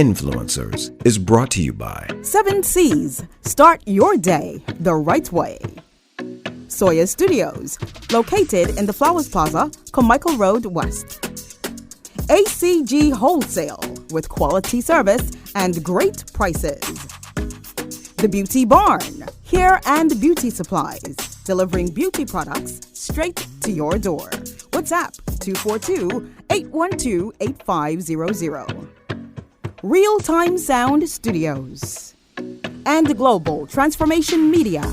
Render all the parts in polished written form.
Influencers is brought to you by 7 C's. Start your day the right way. Soya Studios, located in the Flowers Plaza, Carmichael Road West. ACG Wholesale, with quality service and great prices. The Beauty Barn, hair and beauty supplies, delivering beauty products straight to your door. WhatsApp 242-812-8500. Real Time Sound Studios. And Global Transformation Media,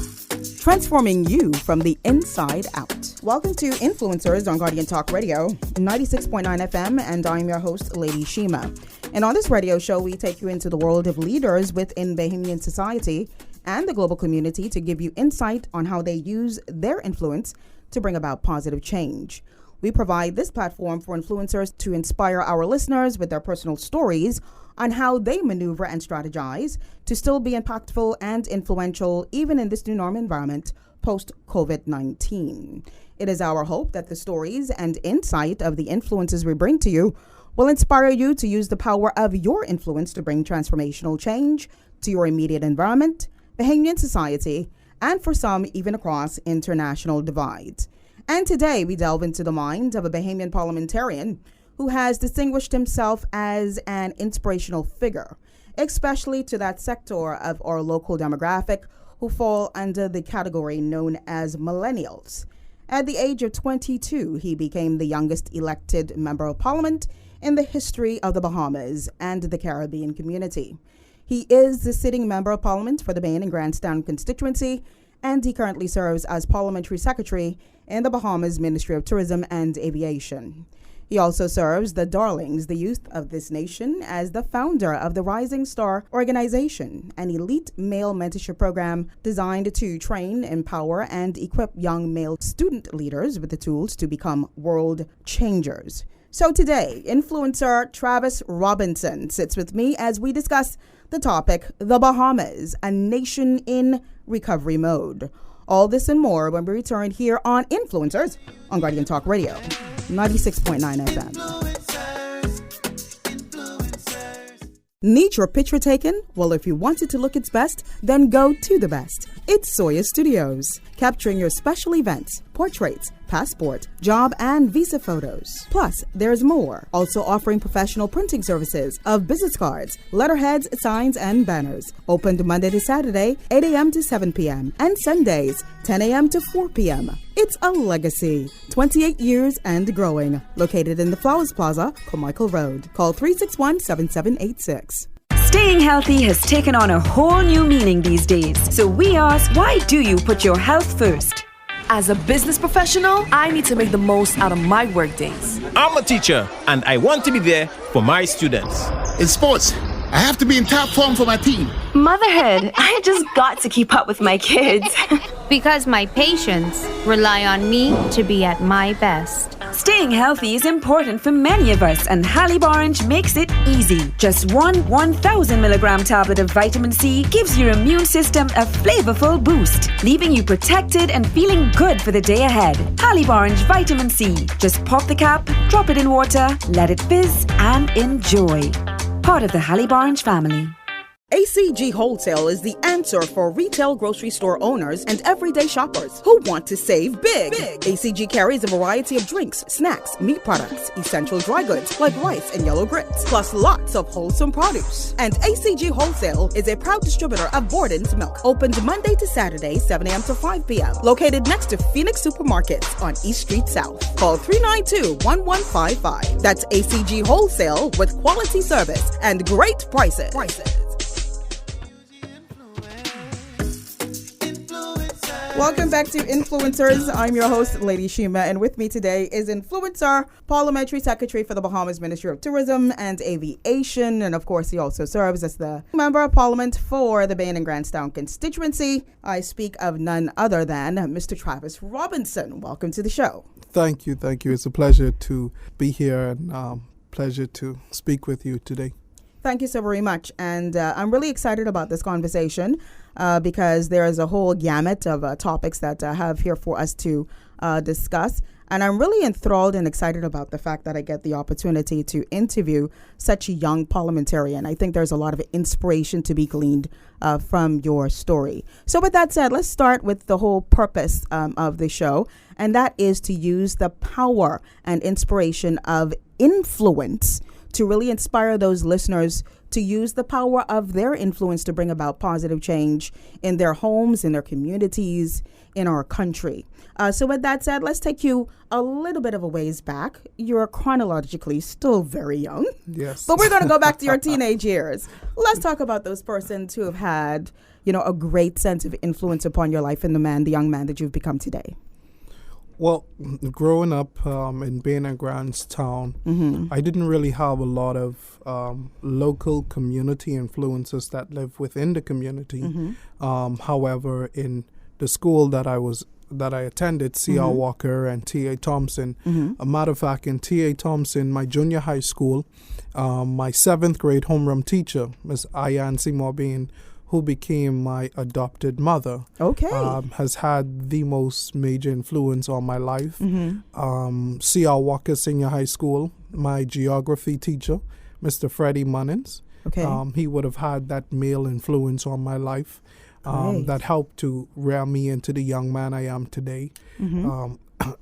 transforming you from the inside out. Welcome to Influencers on Guardian Talk Radio, 96.9 FM, and I'm your host, Lady Shema. And on this radio show, we take you into the world of leaders within Bahamian society and the global community to give you insight on how they use their influence to bring about positive change. We provide this platform for influencers to inspire our listeners with their personal stories on how they maneuver and strategize to still be impactful and influential even in this new norm environment post-COVID-19. It is our hope that the stories and insight of the influences we bring to you will inspire you to use the power of your influence to bring transformational change to your immediate environment, Bahamian society, and for some, even across international divides. And today, we delve into the mind of a Bahamian parliamentarian who has distinguished himself as an inspirational figure, especially to that sector of our local demographic who fall under the category known as millennials. At the age of 22, he became the youngest elected member of parliament in the history of the Bahamas and the Caribbean community. He is the sitting member of parliament for the Bain and Grandstown constituency, and he currently serves as parliamentary secretary in the Bahamas Ministry of Tourism and Aviation. He also serves the Darlings, the youth of this nation, as the founder of the Rising Star Organization, an elite male mentorship program designed to train, empower, and equip young male student leaders with the tools to become world changers. So today, influencer Travis Robinson sits with me as we discuss the topic, the Bahamas, a nation in recovery mode. All this and more when we return here on Influencers on Guardian Talk Radio, 96.9 FM. Need your picture taken? Well, if you want it to look its best, then go to the best. It's Soya Studios, capturing your special events, portraits, passport, job, and visa photos. Plus, there's more. Also offering professional printing services of business cards, letterheads, signs, and banners. Opened Monday to Saturday, 8 a.m. to 7 p.m. and Sundays, 10 a.m. to 4 p.m. It's a legacy. 28 years and growing. Located in the Flowers Plaza, Carmichael Road. Call 361-7786. Staying healthy has taken on a whole new meaning these days. So we ask, why do you put your health first? As a business professional, I need to make the most out of my work days. I'm a teacher, and I want to be there for my students. In sports, I have to be in top form for my team. Motherhood, I just got to keep up with my kids. Because my patients rely on me to be at my best. Staying healthy is important for many of us, and Halib Orange makes it easy. Just one 1,000 milligram tablet of vitamin C gives your immune system a flavorful boost, leaving you protected and feeling good for the day ahead. Halib Orange Vitamin C. Just pop the cap, drop it in water, let it fizz, and enjoy. Part of the Halib Orange family. ACG Wholesale is the answer for retail grocery store owners and everyday shoppers who want to save big. ACG carries a variety of drinks, snacks, meat products, essential dry goods like rice and yellow grits, plus lots of wholesome produce. And ACG Wholesale is a proud distributor of Borden's Milk. Opened Monday to Saturday, 7 a.m. to 5 p.m. Located next to Phoenix Supermarkets on East Street South. Call 392-1155. That's ACG Wholesale with quality service and great prices. Welcome back to Influencers. I'm your host, Lady Shema, and with me today is influencer, parliamentary secretary for the Bahamas Ministry of Tourism and Aviation, and of course he also serves as the member of parliament for the Bain and Grandstown constituency. I speak of none other than Mr. Travis Robinson. Welcome to the show. Thank you. It's a pleasure to be here and pleasure to speak with you today. Thank you so very much. And I'm really excited about this conversation because there is a whole gamut of topics that I have here for us to discuss. And I'm really enthralled and excited about the fact that I get the opportunity to interview such a young parliamentarian. I think there's a lot of inspiration to be gleaned from your story. So with that said, let's start with the whole purpose of the show, and that is to use the power and inspiration of influence to really inspire those listeners to use the power of their influence to bring about positive change in their homes, in their communities, in our country. So with that said, let's take you a little bit of a ways back. You're chronologically still very young. Yes. But we're going to go back to your teenage years. Let's talk about those persons who have had, a great sense of influence upon your life and the young man that you've become today. Well, growing up in Bain Grants town, I didn't really have a lot of local community influences that live within the community. However, in the school that I attended, C.R. Walker and T.A. Thompson. A matter of fact, in T.A. Thompson, my junior high school, my 7th grade homeroom teacher, Ms. Ayan Seymour Bain, who became my adopted mother, has had the most major influence on my life. C.R. Walker Senior High School, my geography teacher, Mr. Freddie Munnins, he would have had that male influence on my life. That helped to rear me into the young man I am today.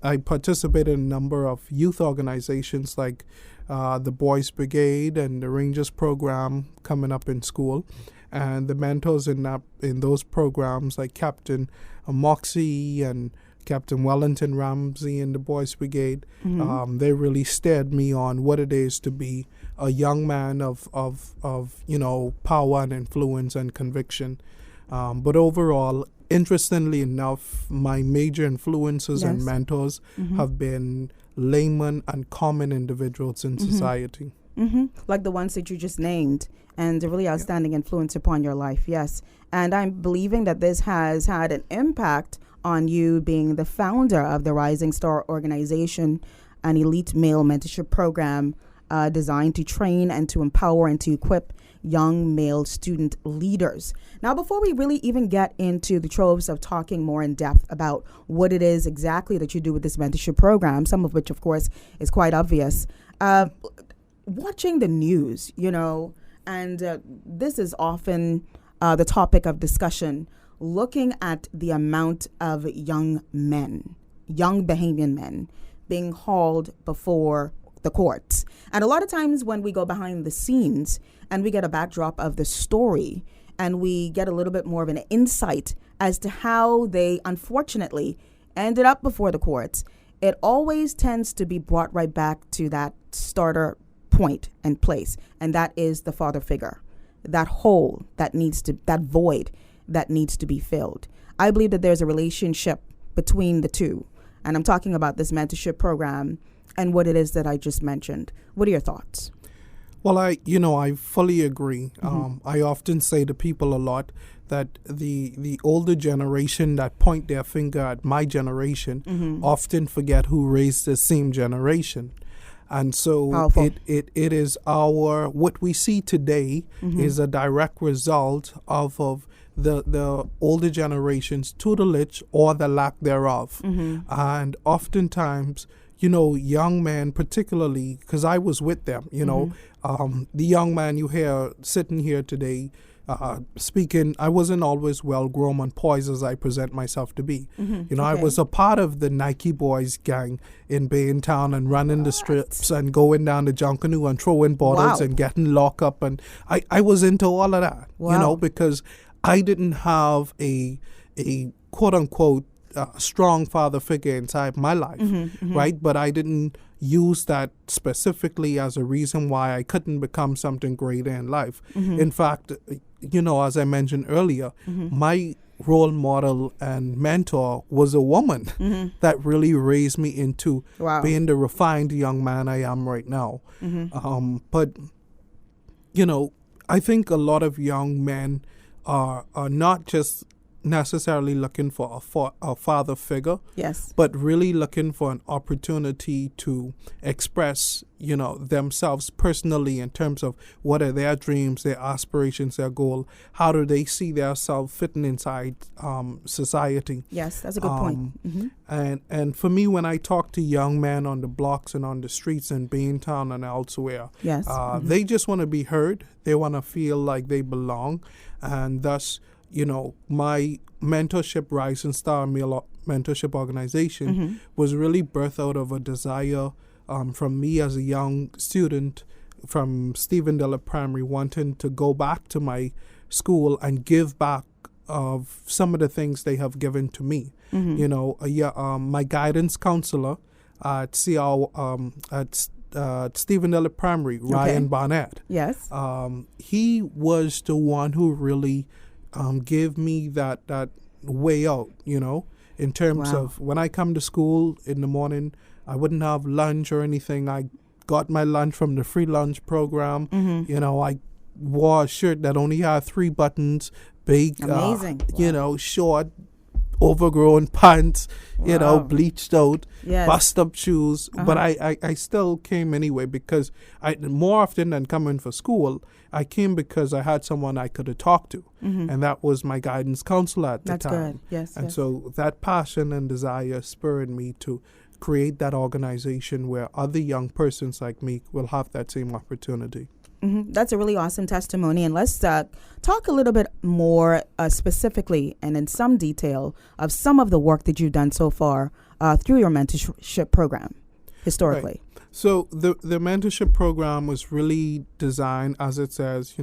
I participated in a number of youth organizations like the Boys Brigade and the Rangers program coming up in school. And the mentors in those programs like Captain Moxie and Captain Wellington Ramsey in the Boys Brigade, they really steered me on what it is to be a young man of power and influence and conviction. But overall, interestingly enough, my major influences and mentors have been laymen and common individuals in society. Like the ones that you just named, and a really outstanding influence upon your life, yes. And I'm believing that this has had an impact on you being the founder of the Rising Star organization, an elite male mentorship program designed to train and to empower and to equip young male student leaders. Now, before we really even get into the troves of talking more in depth about what it is exactly that you do with this mentorship program, some of which, of course, is quite obvious, watching the news, and this is often the topic of discussion, looking at the amount of young Bahamian men being hauled before the courts. And a lot of times when we go behind the scenes and we get a backdrop of the story and we get a little bit more of an insight as to how they unfortunately ended up before the courts, it always tends to be brought right back to that starter point and place. And that is the father figure, that hole that void that needs to be filled. I believe that there's a relationship between the two. And I'm talking about this mentorship program and what it is that I just mentioned. What are your thoughts? Well, I fully agree. I often say to people a lot that the older generation that point their finger at my generation often forget who raised the same generation. And so it is what we see today is a direct result of the older generation's tutelage or the lack thereof. And oftentimes, young men, particularly, because I was with them, the young man you hear sitting here today speaking, I wasn't always well grown and poised as I present myself to be. I was a part of the Nike Boys gang in Baintown and running the strips and going down to Junkanoo and throwing bottles and getting locked up. And I was into all of that, because I didn't have a quote unquote strong father figure inside my life, right? But I didn't use that specifically as a reason why I couldn't become something greater in life. In fact, as I mentioned earlier, my role model and mentor was a woman that really raised me into being the refined young man I am right now. But, I think a lot of young men are not just necessarily looking for a father figure. Yes. But really looking for an opportunity to express, themselves personally in terms of what are their dreams, their aspirations, their goal. How do they see themselves fitting inside society? Yes, that's a good point. And for me, when I talk to young men on the blocks and on the streets in Baintown and elsewhere, yes, they just want to be heard. They want to feel like they belong, and thus, my mentorship, Rising Star Male Mentorship Organization, was really birthed out of a desire from me as a young student from Stephendale Primary, wanting to go back to my school and give back of some of the things they have given to me. My guidance counselor at Stephendale Primary, Ryan Barnett. Yes. He was the one who really gave me that way out, in terms of when I come to school in the morning, I wouldn't have lunch or anything. I got my lunch from the free lunch program. I wore a shirt that only had 3 buttons, big, amazing. Short, overgrown pants, bleached out, bust up shoes. But I still came anyway because more often than coming for school, I came because I had someone I could have talked to. And that was my guidance counselor at the time. That's good. Yes. And so that passion and desire spurred me to create that organization where other young persons like me will have that same opportunity. That's a really awesome testimony. And let's talk a little bit more specifically and in some detail of some of the work that you've done so far through your mentorship program historically. Right. So the mentorship program was really designed, as it says,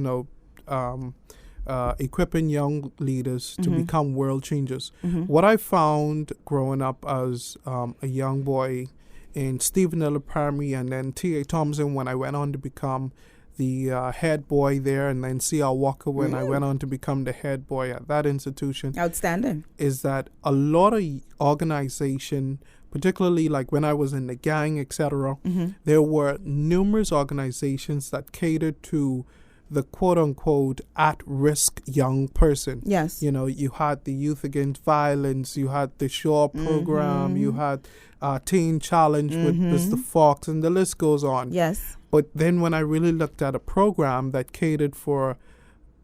equipping young leaders to become world changers. What I found growing up as a young boy in Stephendale Primary and then T.A. Thompson when I went on to become the head boy there, and then C.R. Walker when I went on to become the head boy at that institution. Outstanding. Is that a lot of organization, particularly like when I was in the gang, etc., there were numerous organizations that catered to the quote-unquote at-risk young person. Yes. You had the Youth Against Violence, you had the Shaw program, you had Teen Challenge with Mr. Fox, and the list goes on. Yes. But then when I really looked at a program that catered for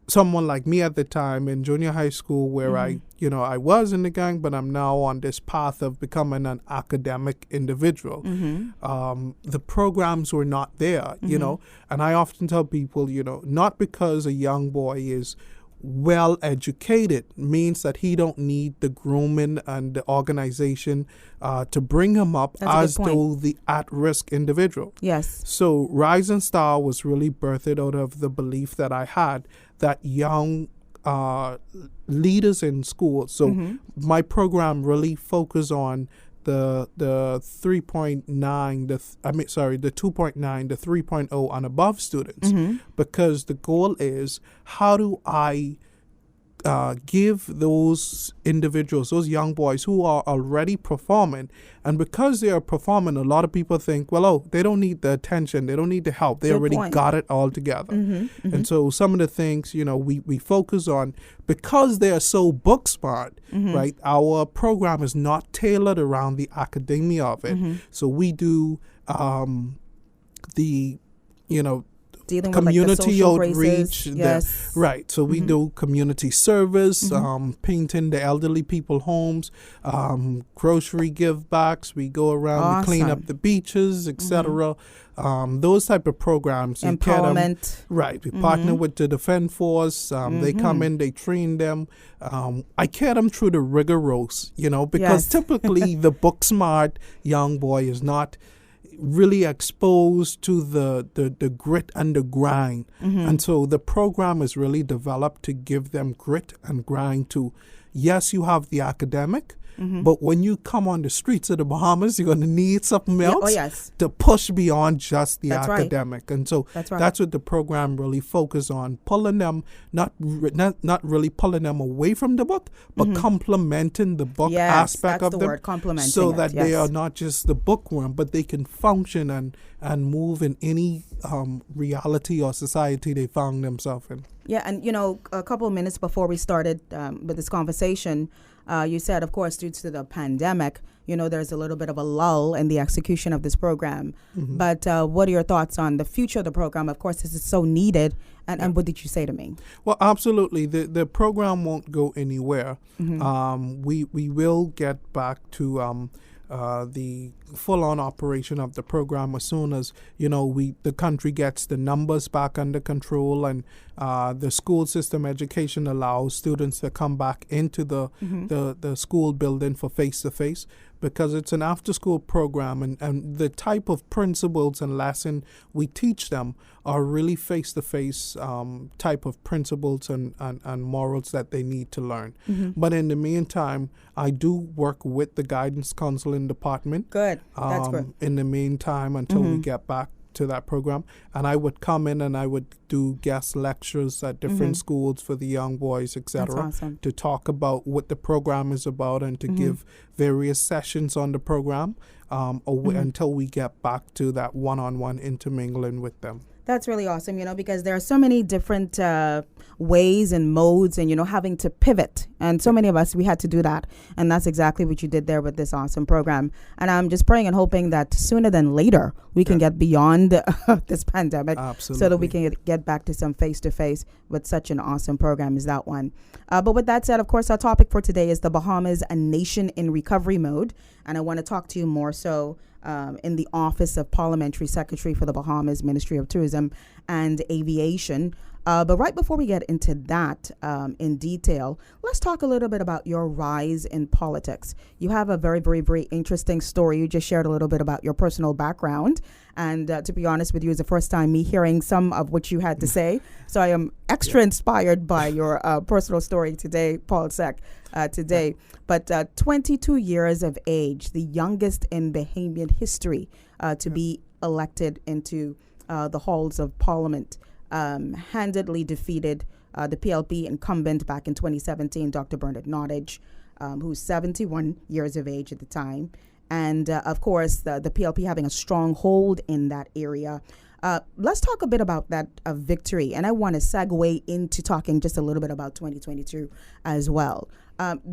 someone like me at the time in junior high school where I was in the gang, but I'm now on this path of becoming an academic individual. The programs were not there, and I often tell people, not because a young boy is well educated means that he don't need the grooming and the organization to bring him up as though the at-risk individual. Yes. So Rising Star was really birthed out of the belief that I had that young leaders in school. So my program really focused on the 3.9, the 2.9, the 3.0 and above students, because the goal is how do I give those individuals, those young boys who are already performing, and because they are performing, a lot of people think, well, they don't need the attention, they don't need the help, they already got it all together. And so some of the things, we focus on, because they are so book smart, right, our program is not tailored around the academia of it. So we do dealing community with, outreach. Yes. Right. So we do community service, painting the elderly people homes, grocery give backs. We go around, we clean up the beaches, etc. Those type of programs. Empowerment. Right. We partner with the Defense Force. They come in, they train them. I care them through the rigorous, because typically the book smart young boy is not really exposed to the grit and the grind. And so the program is really developed to give them grit and grind to, yes, you have the academic, but when you come on the streets of the Bahamas, you're going to need something else to push beyond just the academic. And so that's what the program really focuses on, pulling them, not really pulling them away from the book, but complementing the book aspect of them. Word, complementing so that they are not just the bookworm, but they can function and move in any reality or society they found themselves in. Yeah, and a couple of minutes before we started with this conversation, you said, of course, due to the pandemic, there's a little bit of a lull in the execution of this program. But what are your thoughts on the future of the program? Of course, this is so needed. And what did you say to me? Well, absolutely. The program won't go anywhere. We will get back to the full-on operation of the program as soon as the country gets the numbers back under control, and the school system education allows students to come back into the school building for face-to-face, because it's an after-school program, and the type of principles and lesson we teach them are really face-to-face type of principles and morals that they need to learn. But in the meantime, I do work with the guidance counseling department. Good. That's good. In the meantime, until we get back to that program, and I would come in and I would do guest lectures at different schools for the young boys, etc., awesome. to talk about what the program is about and to give various sessions on the program until we get back to that one-on-one intermingling with them. That's really awesome, because there are so many different ways and modes and, having to pivot. And so many of us, we had to do that. And that's exactly what you did there with this awesome program. And I'm just praying and hoping that sooner than later, we can get beyond this pandemic. Absolutely. So that we can get back to some face-to-face with such an awesome program as that one. But with that said, of course, our topic for today is the Bahamas, a nation in recovery mode. And I want to talk to you more so in the Office of Parliamentary Secretary for the Bahamas Ministry of Tourism and Aviation. But right before we get into that in detail, let's talk a little bit about your rise in politics. You have a very, very, very interesting story. You just shared a little bit about your personal background. And to be honest with you, it's the first time me hearing some of what you had to say. So I am extra inspired by your personal story today, Paul Sec, today. But 22 years of age, the youngest in Bahamian history to be elected into the halls of Parliament. Handedly defeated the PLP incumbent back in 2017, Dr. Bernard Nottage, who's 71 years of age at the time. And, of course, the PLP having a strong hold in that area. Let's talk a bit about that victory. And I want to segue into talking just a little bit about 2022 as well.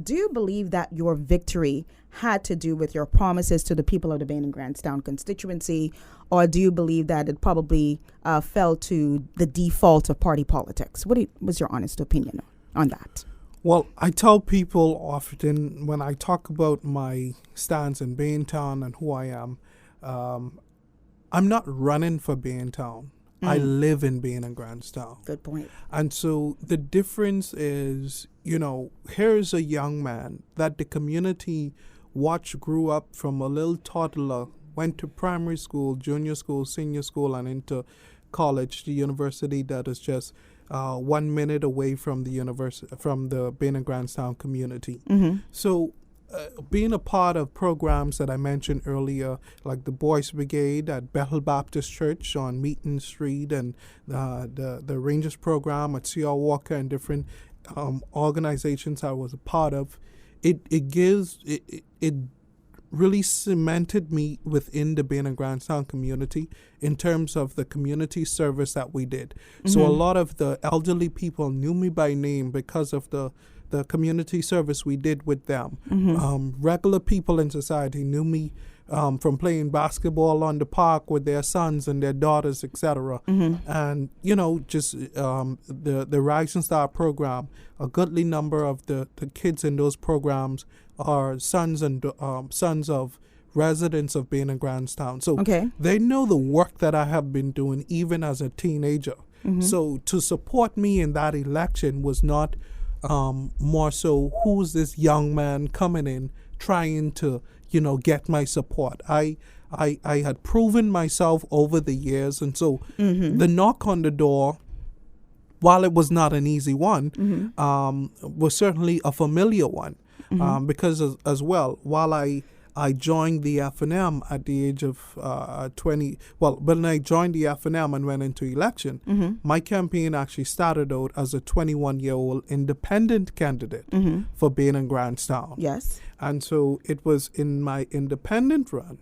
Do you believe that your victory had to do with your promises to the people of the Bain and Grandstown constituency, or do you believe that it probably fell to the default of party politics? What was your honest opinion on that? Well, I tell people often when I talk about my stance in Baintown and who I am, I'm not running for Baintown. I live in Bain and Grandstown. Good point. And so the difference is, here's a young man that the community watched grew up from a little toddler, went to primary school, junior school, senior school, and into college, the university that is just 1 minute away from the university, from the Bain and Grandstown community. So being a part of programs that I mentioned earlier, like the Boys Brigade at Bethel Baptist Church on Meaton Street, and the Rangers program at C.R. Walker, and different organizations I was a part of, it really cemented me within the Bain and Grandstown community in terms of the community service that we did. So a lot of the elderly people knew me by name because of the community service we did with them. Regular people in society knew me from playing basketball on the park with their sons and their daughters, etc. And, just the Rising Star program, a goodly number of the kids in those programs are sons of residents of Bain and Grandstown. So they know the work that I have been doing even as a teenager. So to support me in that election was not more so who's this young man coming in trying to, get my support. I had proven myself over the years, and so the knock on the door, while it was not an easy one, was certainly a familiar one. Because as well, while I joined the FNM at the age of 20. Well, when I joined the FNM and went into election, my campaign actually started out as a 21-year-old independent candidate for Bain and Grandstown. Yes. And so it was in my independent run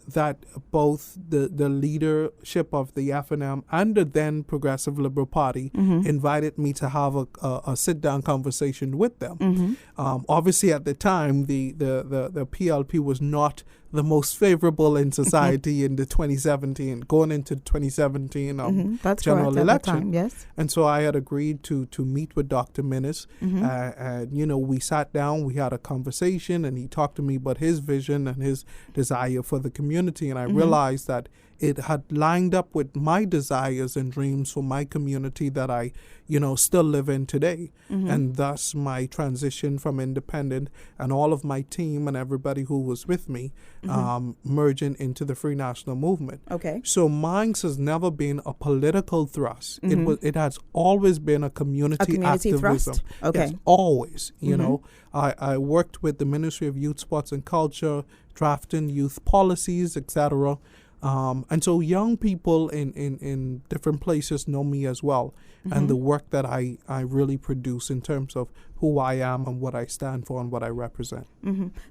that both the leadership of the FNM and the then Progressive Liberal Party invited me to have a sit-down conversation with them. Obviously, at the time, the PLP was not the most favorable in society in the 2017, going into 2017 That's general correct, election. at the time, yes. And so I had agreed to meet with Dr. Minnis. And, we sat down, we had a conversation, and he talked to me about his vision and his desire for the community. And I realized that it had lined up with my desires and dreams for my community that I, still live in today. And thus my transition from independent and all of my team and everybody who was with me merging into the Free National Movement. Okay. So mine has never been a political thrust. It has always been a community activism. Thrust? Okay. Yes, always. I worked with the Ministry of Youth, Sports and Culture, drafting youth policies, etc. And so young people in different places know me as well, and the work that I really produce in terms of who I am and what I stand for and what I represent.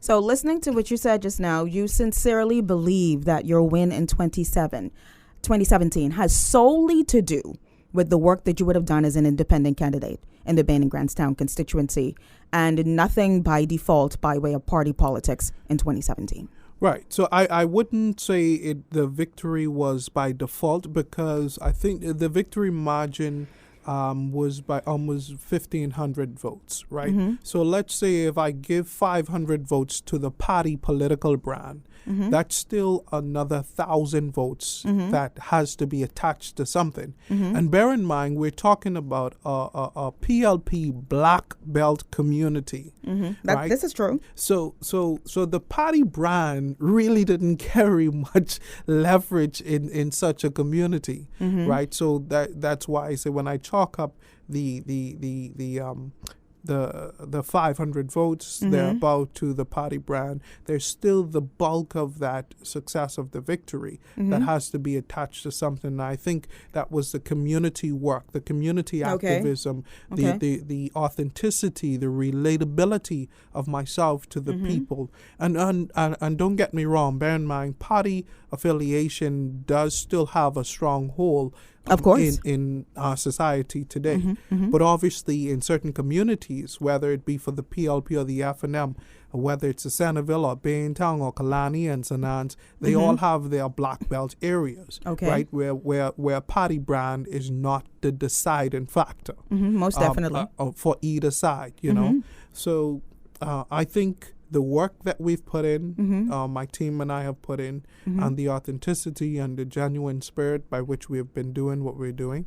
So listening to what you said just now, you sincerely believe that your win in 2017 has solely to do with the work that you would have done as an independent candidate in the Bain and Grantstown constituency, and nothing by default by way of party politics in 2017. Right. So I wouldn't say the victory was by default, because I think the victory margin was by almost 1,500 votes, right? So let's say if I give 500 votes to the party political brand, that's still another 1,000 votes that has to be attached to something. And bear in mind, we're talking about a PLP black belt community. Right? This is true. So the party brand really didn't carry much leverage in such a community, right? So that's why I say when I chalk up the 500 votes thereabout to the party brand, there's still the bulk of that success of the victory that has to be attached to something. And I think that was the community work, the community activism, the authenticity, the relatability of myself to the people. And don't get me wrong, bear in mind, party affiliation does still have a strong hold of course in our society today. But obviously in certain communities, whether it be for the PLP or the FNM, whether it's a Centerville or Baintown or Kalani and Sanans, they all have their black belt areas, right? Where party brand is not the deciding factor. Most definitely. For either side, you know. So I think the work that we've put in, my team and I have put in, and the authenticity and the genuine spirit by which we have been doing what we're doing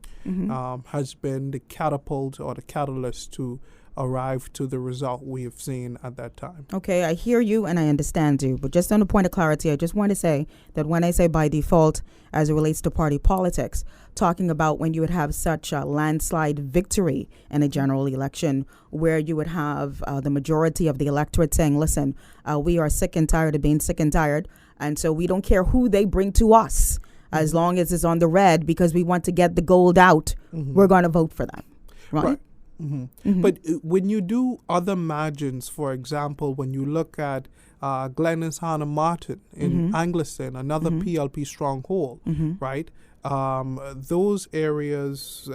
has been the catapult or the catalyst to arrive to the result we have seen at that time. Okay, I hear you and I understand you, but just on a point of clarity, I just want to say that when I say by default as it relates to party politics, talking about when you would have such a landslide victory in a general election where you would have the majority of the electorate saying, listen, we are sick and tired of being sick and tired, and so we don't care who they bring to us as long as it's on the red because we want to get the gold out, we're going to vote for them, right? But when you do other margins, for example, when you look at Glennis Hannah Martin in Angleton, another PLP stronghold, right? Those areas,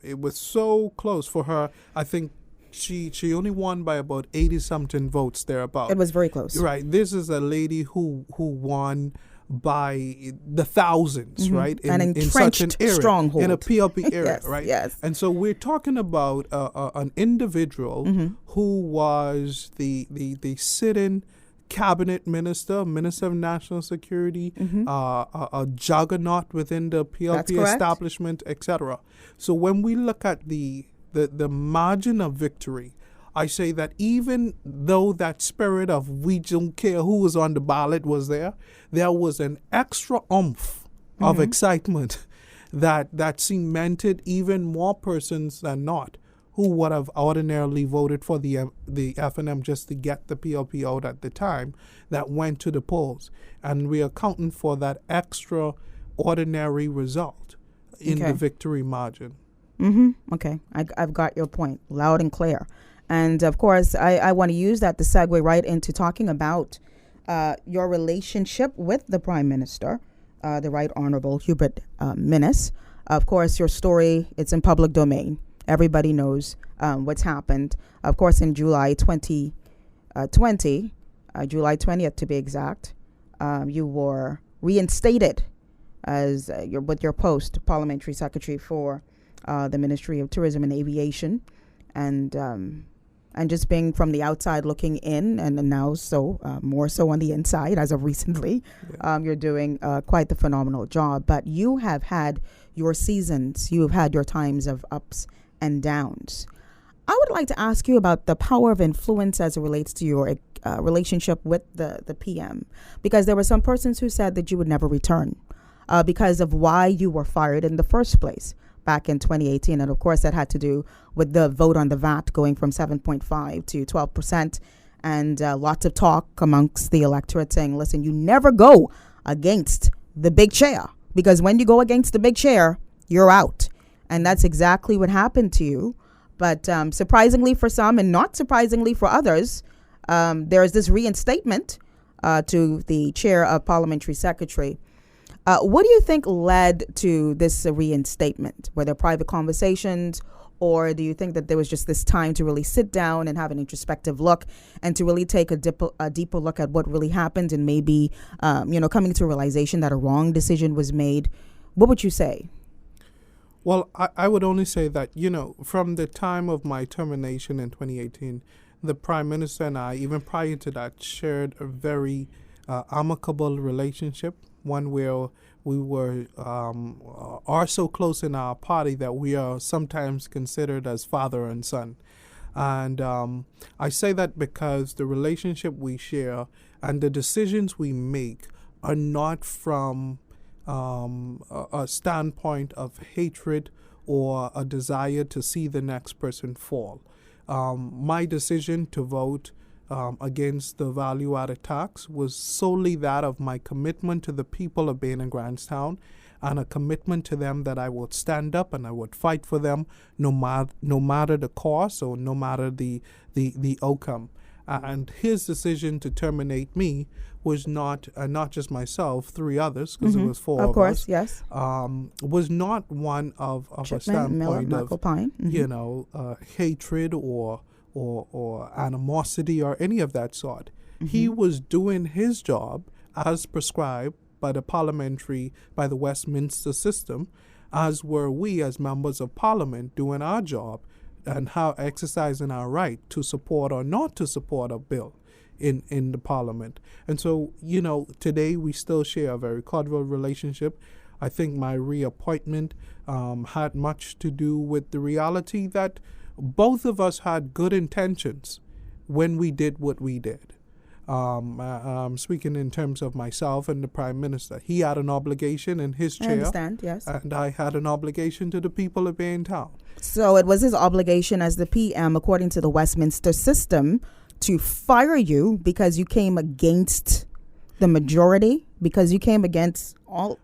it was so close for her. I think she only won by about 80-something votes thereabout. It was very close. Right. This is a lady who won by the thousands, right? In such an area, stronghold. in a PLP area, yes, right? Yes. And so we're talking about an individual who was the sitting cabinet minister of national security, a juggernaut within the PLP establishment, etc. So when we look at the margin of victory, I say that even though that spirit of we don't care who was on the ballot was there was an extra oomph of excitement that cemented even more persons than not who would have ordinarily voted for the FNM just to get the PLP out at the time that went to the polls. And we are accounting for that extraordinary result in the victory margin. Okay, I've got your point loud and clear. And of course, I want to use that to segue right into talking about your relationship with the Prime Minister, the Right Honorable Hubert Minnis. Of course, your story, it's in public domain. Everybody knows what's happened. Of course, in July 2020, July 20th to be exact, you were reinstated as with your post, Parliamentary Secretary for the Ministry of Tourism and Aviation. And just being from the outside looking in, and now more so on the inside as of recently, you're doing quite the phenomenal job. But you have had your seasons, you have had your times of ups and downs. I would like to ask you about the power of influence as it relates to your relationship with the PM, because there were some persons who said that you would never return because of why you were fired in the first place back in 2018. And of course, that had to do with the vote on the VAT going from 7.5 to 12%. And lots of talk amongst the electorate saying, listen, you never go against the big chair, because when you go against the big chair, you're out. And that's exactly what happened to you. But surprisingly for some and not surprisingly for others, there is this reinstatement to the chair of Parliamentary Secretary. What do you think led to this reinstatement? Were there private conversations, or do you think that there was just this time to really sit down and have an introspective look and to really take a deeper look at what really happened and maybe, coming to a realization that a wrong decision was made? What would you say? Well, I would only say that, from the time of my termination in 2018, the Prime Minister and I, even prior to that, shared a very amicable relationship, one where we are so close in our party that we are sometimes considered as father and son. And I say that because the relationship we share and the decisions we make are not from a standpoint of hatred or a desire to see the next person fall. My decision to vote against the value-added tax was solely that of my commitment to the people of Bain and Grantstown, and a commitment to them that I would stand up and I would fight for them no matter the cost or no matter the outcome. And his decision to terminate me was not just myself, three others, because it was four of us. Of course, yes. Was not one of a standpoint of hatred or animosity or any of that sort. He was doing his job as prescribed by the Westminster system, as were we as members of Parliament doing our job and how exercising our right to support or not to support a bill in the Parliament. And so, today we still share a very cordial relationship. I think my reappointment had much to do with the reality that both of us had good intentions when we did what we did. Speaking in terms of myself and the Prime Minister, he had an obligation in his chair. I understand, yes. And I had an obligation to the people of Bain Town. So it was his obligation as the PM, according to the Westminster system, to fire you because you came against the majority, because you came against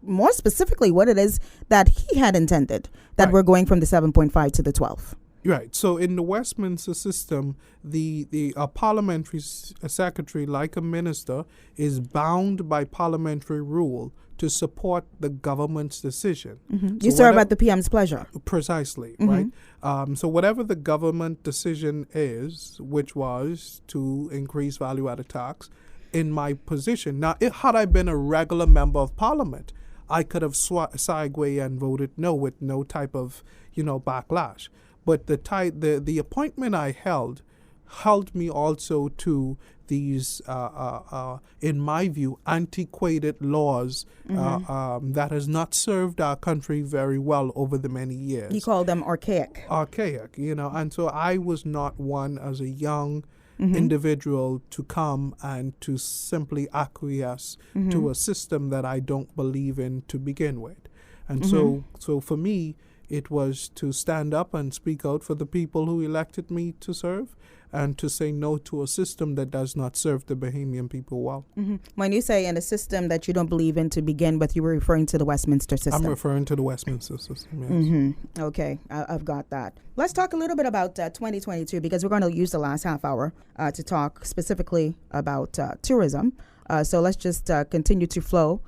more specifically what it is that he had intended, that we're going from the 7.5 to the 12. Right. So in the Westminster system, the parliamentary secretary, like a minister, is bound by parliamentary rule to support the government's decision. You serve at the PM's pleasure. Precisely, right? So whatever the government decision is, which was to increase value-added tax, in my position. Now, had I been a regular member of Parliament, I could have segued and voted no with no type of, backlash. But the appointment I held me also to these, in my view, antiquated laws that has not served our country very well over the many years. You call them archaic. Archaic, and so I was not one as a young individual to come and to simply acquiesce to a system that I don't believe in to begin with. And so for me, It was to stand up and speak out for the people who elected me to serve, and to say no to a system that does not serve the Bahamian people well. Mm-hmm. When you say in a system that you don't believe in to begin with, you were referring to the Westminster system. I'm referring to the Westminster system, yes. Mm-hmm. Okay, I've got that. Let's talk a little bit about 2022, because we're going to use the last half hour to talk specifically about tourism. So let's just continue to flow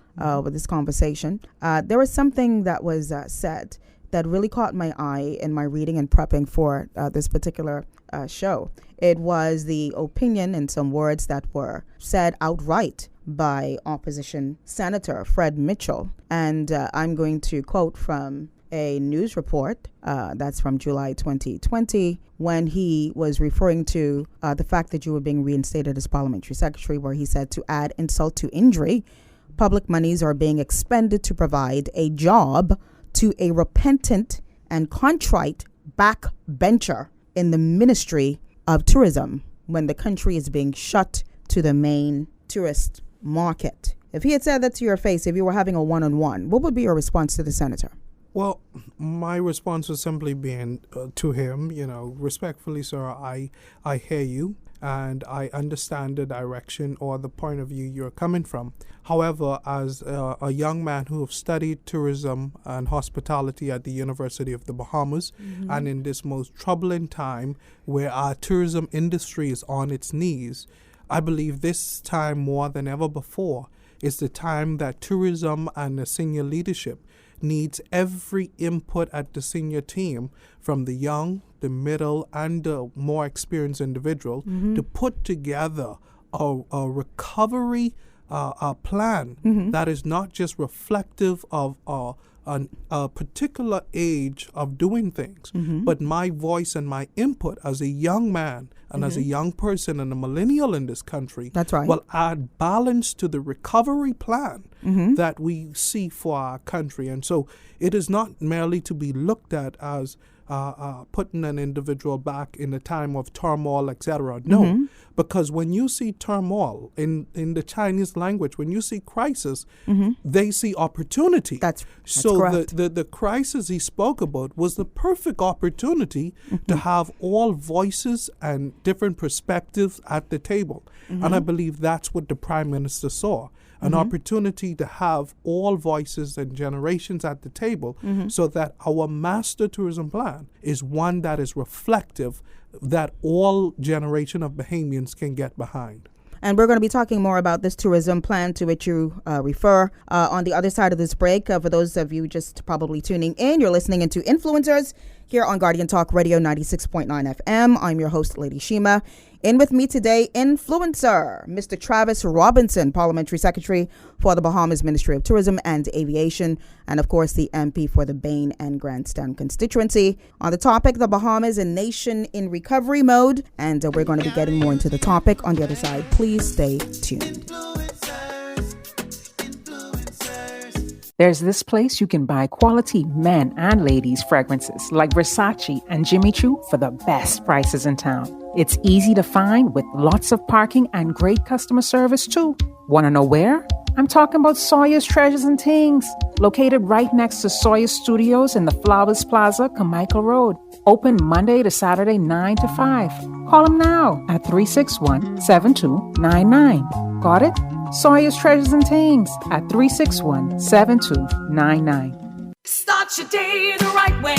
with this conversation. There was something that was said that really caught my eye in my reading and prepping for this particular show. It was the opinion and some words that were said outright by opposition Senator Fred Mitchell. And I'm going to quote from a news report that's from July 2020, when he was referring to the fact that you were being reinstated as parliamentary secretary, where he said, to add insult to injury, public monies are being expended to provide a job to a repentant and contrite backbencher in the Ministry of Tourism when the country is being shut to the main tourist market. If he had said that to your face, if you were having a one-on-one, what would be your response to the senator? Well, my response was simply being to him, respectfully, sir, I hear you and I understand the direction or the point of view you're coming from. However, as a young man who have studied tourism and hospitality at the University of the Bahamas, and in this most troubling time where our tourism industry is on its knees, I believe this time more than ever before is the time that tourism and the senior leadership needs every input at the senior team, from the young, the middle, and the more experienced individual, to put together a recovery plan that is not just reflective of a particular age of doing things, but my voice and my input as a young man and as a young person and a millennial in this country, that's right, will add balance to the recovery plan that we see for our country. And so it is not merely to be looked at as putting an individual back in a time of turmoil, etc. No, because when you see turmoil in the Chinese language, when you see crisis, they see opportunity. That's so correct. The crisis he spoke about was the perfect opportunity to have all voices and different perspectives at the table. And I believe that's what the Prime Minister saw. An opportunity to have all voices and generations at the table, so that our master tourism plan is one that is reflective, that all generation of Bahamians can get behind. And we're going to be talking more about this tourism plan to which you refer on the other side of this break. For those of you just probably tuning in, you're listening into Influencers here on Guardian Talk Radio 96.9 FM. I'm your host, Lady Shema. In with me today, influencer, Mr. Travis Robinson, Parliamentary Secretary for the Bahamas Ministry of Tourism and Aviation, and of course the MP for the Bain and Grandstand constituency. On the topic, the Bahamas, a nation in recovery mode, and we're going to be getting more into the topic on the other side. Please stay tuned. There's this place you can buy quality men and ladies fragrances like Versace and Jimmy Choo for the best prices in town. It's easy to find with lots of parking and great customer service too. Want to know where? I'm talking about Sawyer's Treasures and Things, located right next to Sawyer's Studios in the Flowers Plaza, Carmichael Road. Open Monday to Saturday, 9 to 5. Call them now at 361-7299. Got it? Sawyer's Treasures and Things at 361-7299. Start your day the right way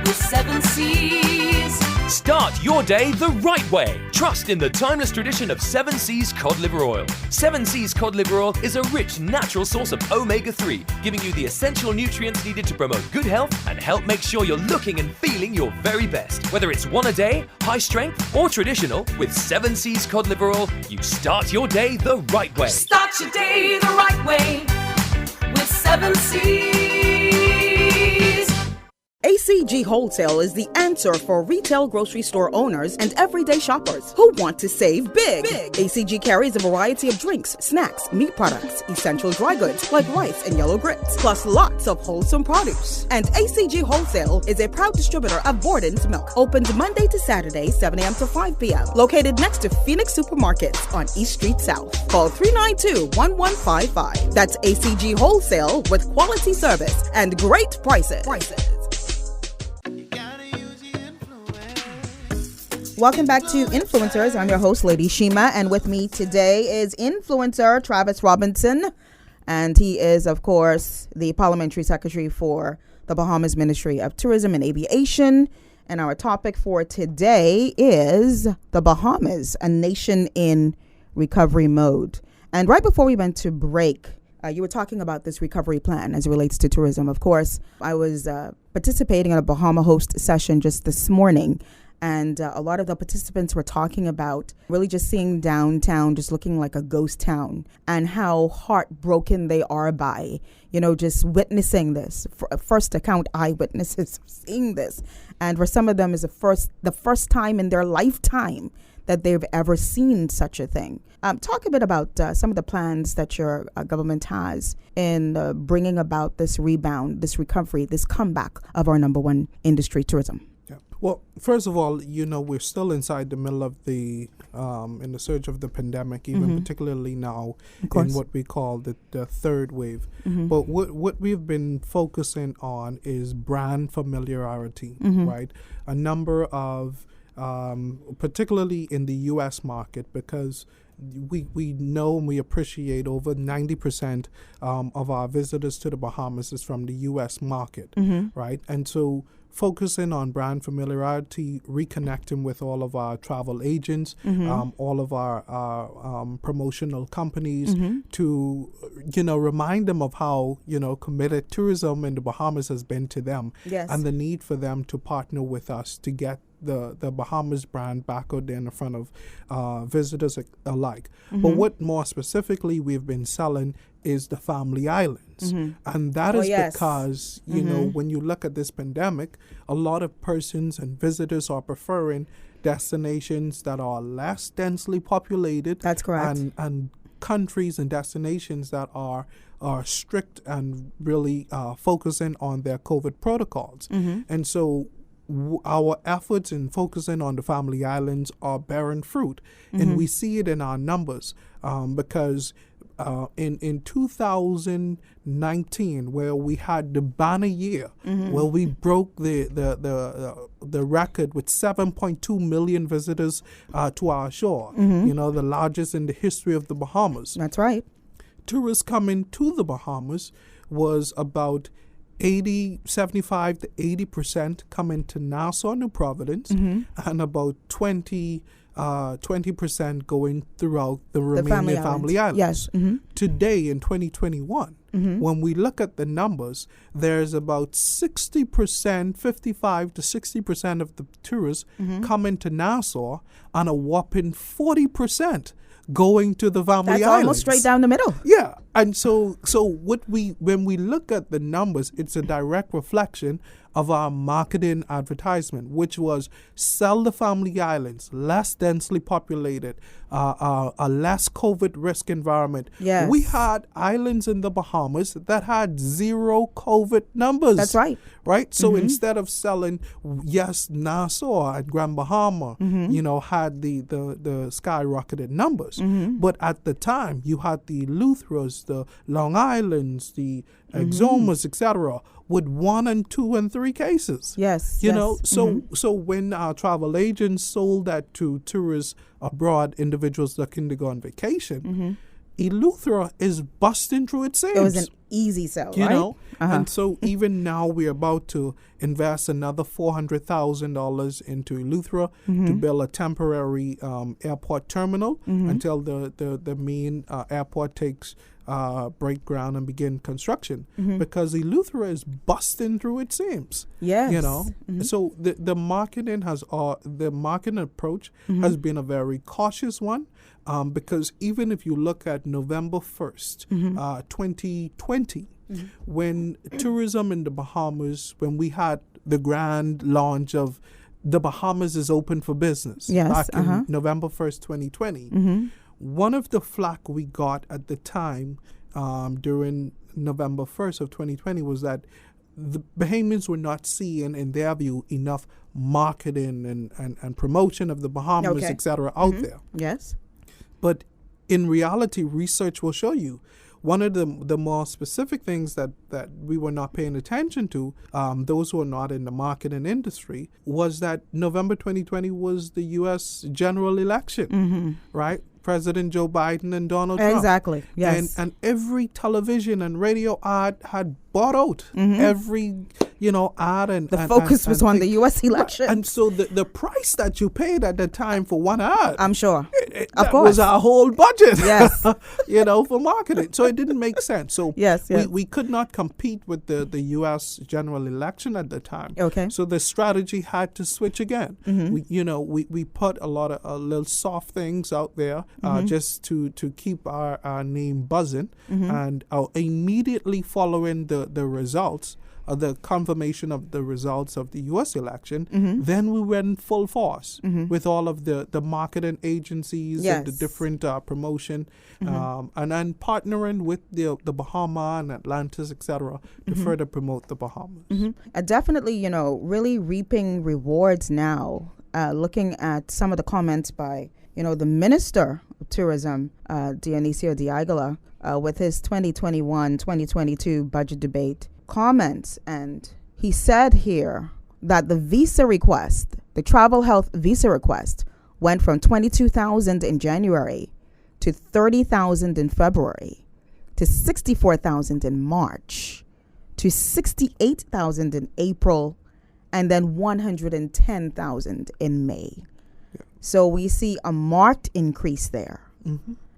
with 7 Seas. Start your day the right way. Trust in the timeless tradition of 7 Seas cod liver oil. 7 Seas cod liver oil is a rich, natural source of omega-3, giving you the essential nutrients needed to promote good health and help make sure you're looking and feeling your very best. Whether it's one a day, high strength, or traditional, with 7 Seas cod liver oil, you start your day the right way. Start your day the right way with 7 Seas. ACG Wholesale is the answer for retail grocery store owners and everyday shoppers who want to save big. ACG carries a variety of drinks, snacks, meat products, essential dry goods like rice and yellow grits, plus lots of wholesome produce. And ACG Wholesale is a proud distributor of Borden's Milk, opened Monday to Saturday, 7 a.m. to 5 p.m., located next to Phoenix Supermarkets on East Street South. Call 392-1155. That's ACG Wholesale with quality service and great prices. Welcome back to Influencers. I'm your host, Lady Shema, and with me today is influencer Travis Robinson, and he is, of course, the Parliamentary Secretary for the Bahamas Ministry of Tourism and Aviation. And our topic for today is the Bahamas, a nation in recovery mode. And right before we went to break, you were talking about this recovery plan as it relates to tourism. Of course, I was participating in a Bahama Host session just this morning. And a lot of the participants were talking about really just seeing downtown just looking like a ghost town and how heartbroken they are by, just witnessing this. First account eyewitnesses seeing this. And for some of them is the first time in their lifetime that they've ever seen such a thing. Talk a bit about some of the plans that your government has in bringing about this rebound, this recovery, this comeback of our number one industry, tourism. Well, first of all, we're still inside the middle of in the surge of the pandemic, even particularly now in what we call the third wave. But what we've been focusing on is brand familiarity, right? A number of, particularly in the U.S. market, because we know and we appreciate over 90% of our visitors to the Bahamas is from the U.S. market, right? And so focusing on brand familiarity, reconnecting with all of our travel agents, all of our promotional companies to, remind them of how, committed tourism in the Bahamas has been to them, and the need for them to partner with us to get the Bahamas brand back out there in the front of visitors alike. But what more specifically we've been selling is the family islands. And that is because, when you look at this pandemic, a lot of persons and visitors are preferring destinations that are less densely populated. That's correct. And countries and destinations that are strict and really focusing on their COVID protocols. And so our efforts in focusing on the family islands are bearing fruit, and we see it in our numbers because in 2019, where we had the banner year, where we broke the record with 7.2 million visitors to our shore, the largest in the history of the Bahamas. That's right. Tourists coming to the Bahamas was about 75 to 80% coming to Nassau, New Providence, and about 20% going throughout the remaining family islands. Yes. Today in 2021, when we look at the numbers, there's about 60%, 55 to 60% of the tourists coming to Nassau, and a whopping 40% going to the family islands. That's almost straight down the middle. Yeah. And so when we look at the numbers, it's a direct reflection of our marketing advertisement, which was sell the family islands, less densely populated, a less COVID risk environment. Yes. We had islands in the Bahamas that had zero COVID numbers. That's right. Right? So instead of selling, Nassau and Grand Bahama, had the skyrocketed numbers. But at the time, you had the Eleutheras, the Long Islands, the Exomas, etc., with 1 and 2 and 3 cases. Yes. So when our travel agents sold that to tourists abroad, individuals looking to go on vacation, Eleuthera is busting through its seams. It was an easy sell, right? And so even now we're about to invest another $400,000 into Eleuthera to build a temporary airport terminal until the main airport takes break ground and begin construction, because Eleuthera is busting through its seams. Yes. So the marketing approach has been a very cautious one, because even if you look at November 1st, 2020, when tourism in the Bahamas, when we had the grand launch of the Bahamas is open for business back in November 1st, 2020, one of the flack we got at the time during November 1st of 2020 was that the Bahamians were not seeing, in their view, enough marketing and promotion of the Bahamas, etc., out there. Yes. But in reality, research will show you one of the more specific things that we were not paying attention to, those who are not in the marketing industry, was that November 2020 was the U.S. general election, right? President Joe Biden and Donald Trump. Exactly, yes. And every television and radio ad had bought out every, ad. And the focus was on the U.S. election. And so the price that you paid at the time for one ad, I'm sure, of course, was our whole budget, yes. For marketing. So it didn't make sense. So yes. we could not compete with the U.S. general election at the time. Okay. So the strategy had to switch again. We put a lot of little soft things out there just to keep our name buzzing. And immediately following the results, the confirmation of the results of the U.S. election, then we went full force with all of the marketing agencies and the different promotion and then partnering with the Bahama and Atlantis, etc., to further promote the Bahamas. Definitely, really reaping rewards now, looking at some of the comments by, the Minister of Tourism, Dionisio Diagala, with his 2021-2022 budget debate comments. And he said here that the travel health visa request went from 22,000 in January to 30,000 in February to 64,000 in March to 68,000 in April and then 110,000 in May. So we see a marked increase there.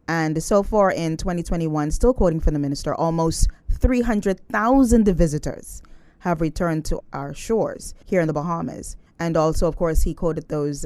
And so far in 2021, still quoting from the minister, almost 300,000 visitors have returned to our shores here in the Bahamas. And also, of course, he quoted those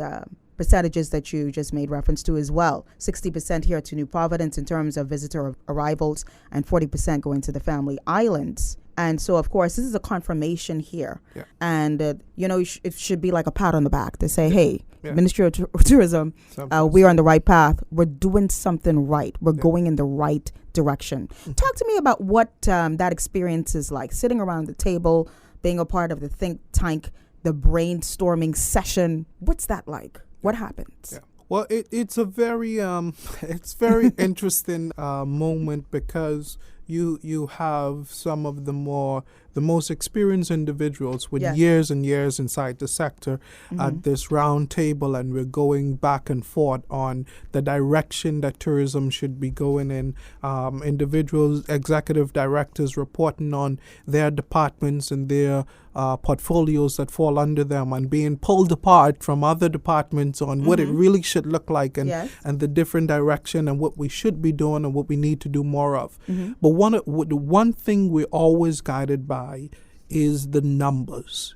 percentages that you just made reference to as well. 60% here to New Providence in terms of visitor arrivals and 40% going to the Family Islands. And so, of course, this is a confirmation here. Yeah. And, it should be like a pat on the back to say, hey, Ministry of Tourism, we're on the right path. We're doing something right. We're going in the right direction. Talk to me about what that experience is like, sitting around the table, being a part of the think tank, the brainstorming session. What's that like? What happens? Yeah. Well, it's a very interesting moment because you have some of the most experienced individuals with years and years inside the sector at this round table, and we're going back and forth on the direction that tourism should be going in. Individuals, executive directors reporting on their departments and their portfolios that fall under them, and being pulled apart from other departments on what it really should look like, and the different direction and what we should be doing and what we need to do more of. But one thing we're always guided by is the numbers,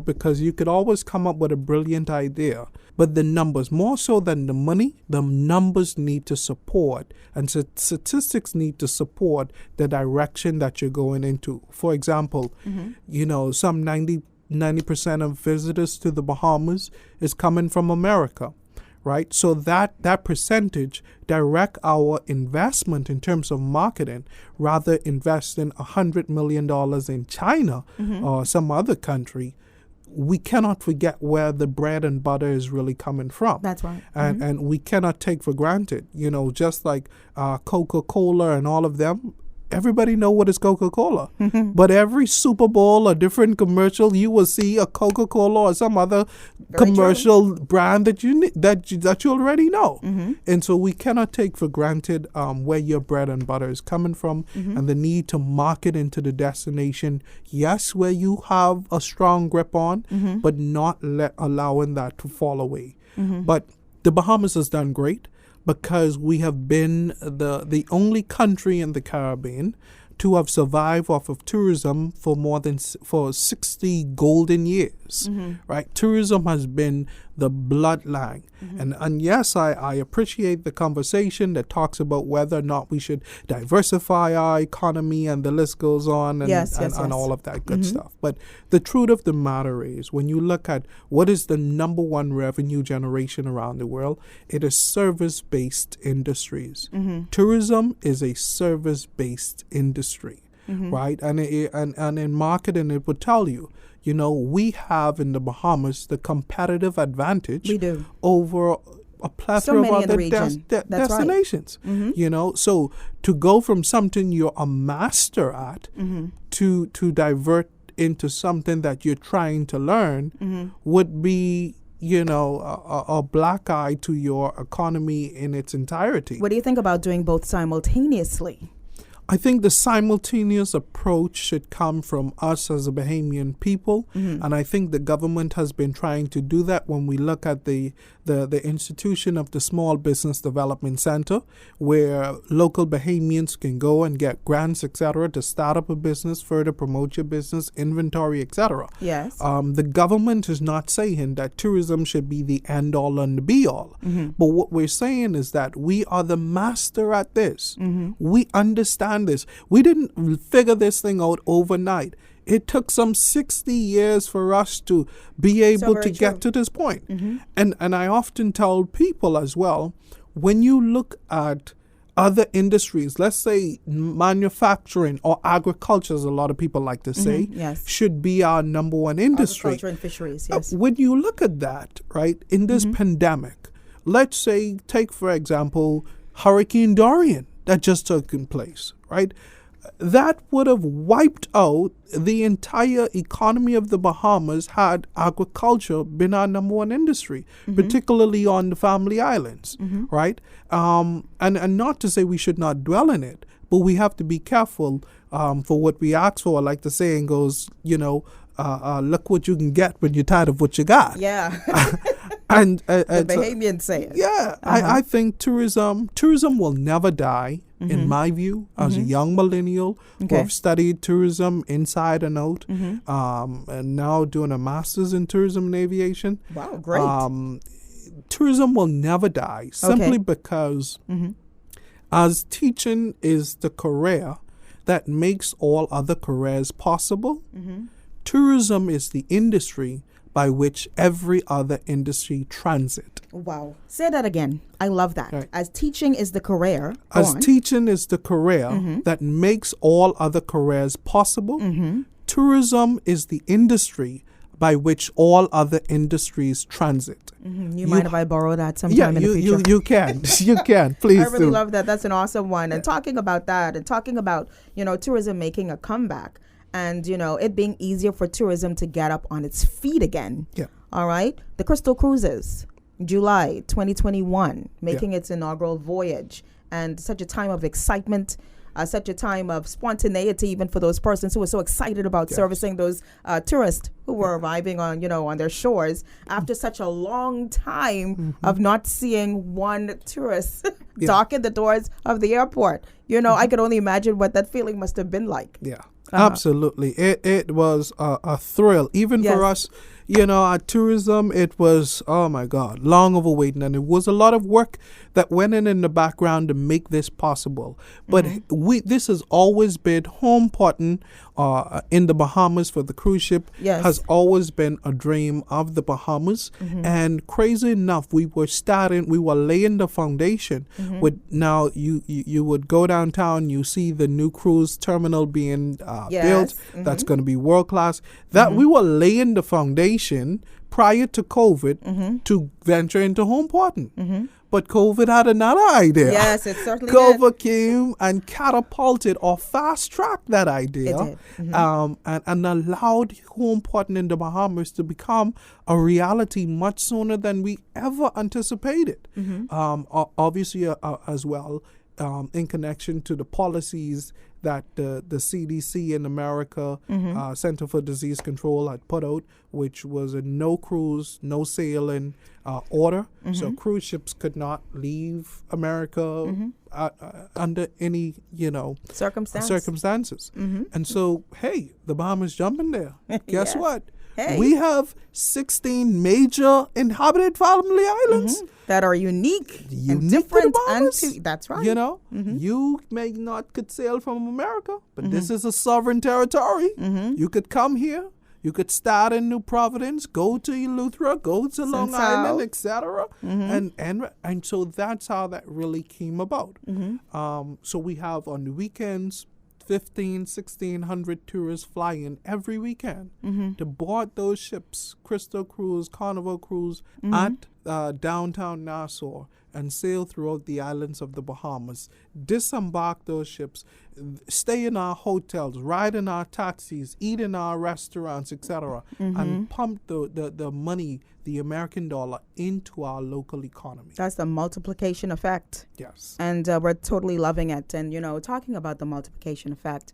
because you could always come up with a brilliant idea, but the numbers, more so than the money, the numbers need to support, and statistics need to support the direction that you're going into. For example, some 90% of visitors to the Bahamas is coming from America. Right, so that percentage direct our investment in terms of marketing, rather invest in $100 million in China or some other country. We cannot forget where the bread and butter is really coming from. That's right. And we cannot take for granted, just like Coca-Cola and all of them. Everybody know what is Coca-Cola, but every Super Bowl or different commercial, you will see a Coca-Cola or some other commercial brand that you already know. And so we cannot take for granted where your bread and butter is coming from, and the need to market into the destination. Yes, where you have a strong grip on, but not allowing that to fall away. But the Bahamas has done great, because we have been the only country in the Caribbean to have survived off of tourism for 60 golden years, right? Tourism has been the bloodline. And yes, I appreciate the conversation that talks about whether or not we should diversify our economy, and the list goes on, and all of that good stuff. But the truth of the matter is, when you look at what is the number one revenue generation around the world, it is service-based industries. Tourism is a service-based industry, right? And in marketing, it would tell you, we have in the Bahamas the competitive advantage over a plethora of many in the other region. That's right. destinations. You know, so to go from something you're a master at to divert into something that you're trying to learn would be, you know, a black eye to your economy in its entirety. What do you think about doing both simultaneously? I think the simultaneous approach should come from us as a Bahamian people, and I think the government has been trying to do that when we look at the institution of the Small Business Development Center, where local Bahamians can go and get grants, etc., to start up a business, further promote your business, inventory, etc. Yes. The government is not saying that tourism should be the end-all and the be-all, but what we're saying is that we are the master at this. We understand this. We didn't figure this thing out overnight. It took some 60 years for us to be able to get to this point. And I often tell people as well, when you look at other industries, let's say manufacturing or agriculture, as a lot of people like to say, should be our number one industry. Agriculture and fisheries, yes. When you look at that, right, in this pandemic, let's say, take for example, Hurricane Dorian that just took place, right? That would have wiped out the entire economy of the Bahamas had agriculture been our number one industry, particularly on the Family Islands, right? And not to say we should not dwell in it, but we have to be careful for what we ask for. Like the saying goes, you know, look what you can get when you're tired of what you got. Yeah. And the Bahamian saying. Yeah, I think tourism will never die. In my view, as a young millennial who have studied tourism inside and out, and now doing a master's in tourism and aviation. Wow, great. Tourism will never die simply because as teaching is the career that makes all other careers possible, tourism is the industry by which every other industry transit. Wow. Say that again. I love that. Right. As teaching is the career. Teaching is the career that makes all other careers possible, tourism is the industry by which all other industries transit. You mind if I borrow that sometime in the future? You can. You can. Please do. I really love that. That's an awesome one. And talking about that and talking about, you know, tourism making a comeback. And, you know, it being easier for tourism to get up on its feet again. Yeah. All right. The Crystal Cruises, July 2021, making its inaugural voyage. And such a time of excitement, such a time of spontaneity, even for those persons who were so excited about servicing those tourists who were arriving on, you know, on their shores after such a long time of not seeing one tourist dock at the doors of the airport. You know, I could only imagine what that feeling must have been like. Yeah. Absolutely. It was a thrill. Even for us, you know, our tourism, it was, oh my God, long overwaiting. And it was a lot of work that went in the background to make this possible. But this has always been home porting in the Bahamas for the cruise ship. Has always been a dream of the Bahamas. And crazy enough, we were laying the foundation. With now you would go downtown, you see the new cruise terminal being built. That's going to be world class. That we were laying the foundation prior to COVID to venture into home porting. But COVID had another idea. Yes, it certainly COVID came and catapulted or fast-tracked that idea. It did. And allowed home porting in the Bahamas to become a reality much sooner than we ever anticipated. Obviously, as well, in connection to the policies that the CDC in America, Center for Disease Control, had put out, which was a no cruise, no sailing order. So cruise ships could not leave America under any, you know, circumstances. And so, hey, the Bahamas jumping there. Guess what? Hey. We have 16 major inhabited family islands that are unique and different. That's right. You know, you may not could sail from America, but this is a sovereign territory. You could come here. You could start in New Providence, go to Eleuthera, go to Long Island, etc. And so that's how that really came about. So we have on the weekends 1,600 tourists fly in every weekend to board those ships, Crystal Cruise, Carnival Cruise, at downtown Nassau, and sail throughout the islands of the Bahamas, disembark those ships, stay in our hotels, ride in our taxis, eat in our restaurants, etc., and pump the money, the American dollar, into our local economy. That's the multiplication effect. Yes. And we're totally loving it. And, talking about the multiplication effect,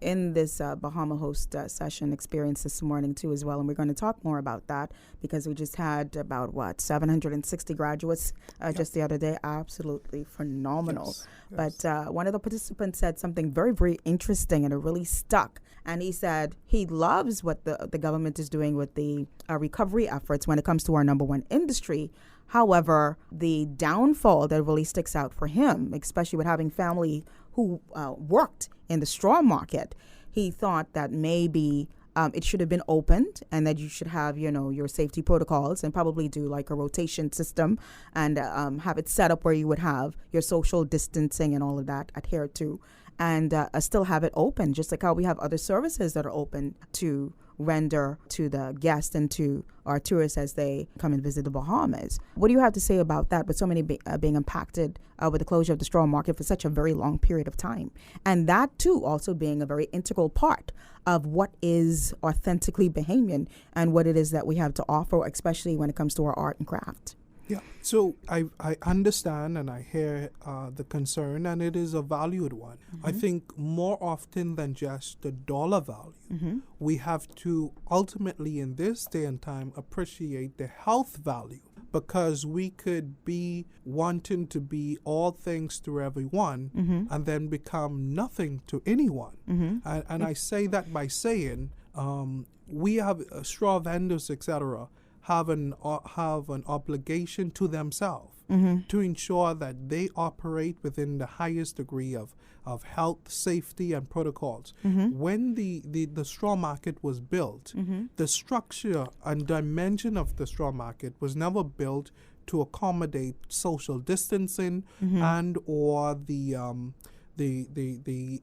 in this Bahama Host session experience this morning too as well. And we're going to talk more about that because we just had about 760 graduates just the other day. Absolutely phenomenal. Yes. But one of the participants said something very, very interesting, and it really stuck. And he said he loves what the government is doing with the recovery efforts when it comes to our number one industry. However, the downfall that really sticks out for him, especially with having family who worked in the straw market, he thought that maybe it should have been opened and that you should have, your safety protocols and probably do like a rotation system and have it set up where you would have your social distancing and all of that adhered to, and still have it open, just like how we have other services that are open to render to the guests and to our tourists as they come and visit the Bahamas. What do you have to say about that, with so many being impacted with the closure of the straw market for such a very long period of time? And that, too, also being a very integral part of what is authentically Bahamian and what it is that we have to offer, especially when it comes to our art and craft. Yeah, so I understand and I hear the concern, and it is a valued one. I think more often than just the dollar value, we have to ultimately in this day and time appreciate the health value, because we could be wanting to be all things to everyone and then become nothing to anyone. And I say that by saying we have straw vendors, etc., have an obligation to themselves to ensure that they operate within the highest degree of health, safety, and protocols. When the straw market was built, the structure and dimension of the straw market was never built to accommodate social distancing and or the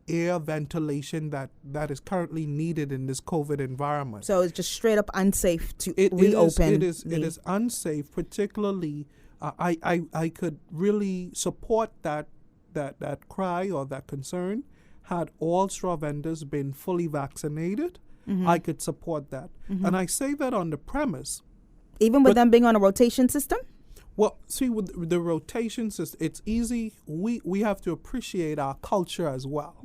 air ventilation that is currently needed in this COVID environment. So it's just straight up unsafe to reopen. It is unsafe, particularly. I could really support that cry or that concern. Had all straw vendors been fully vaccinated, I could support that. And I say that on the premise. Even with them being on a rotation system? Well, see, with the rotation system, it's easy. We have to appreciate our culture as well.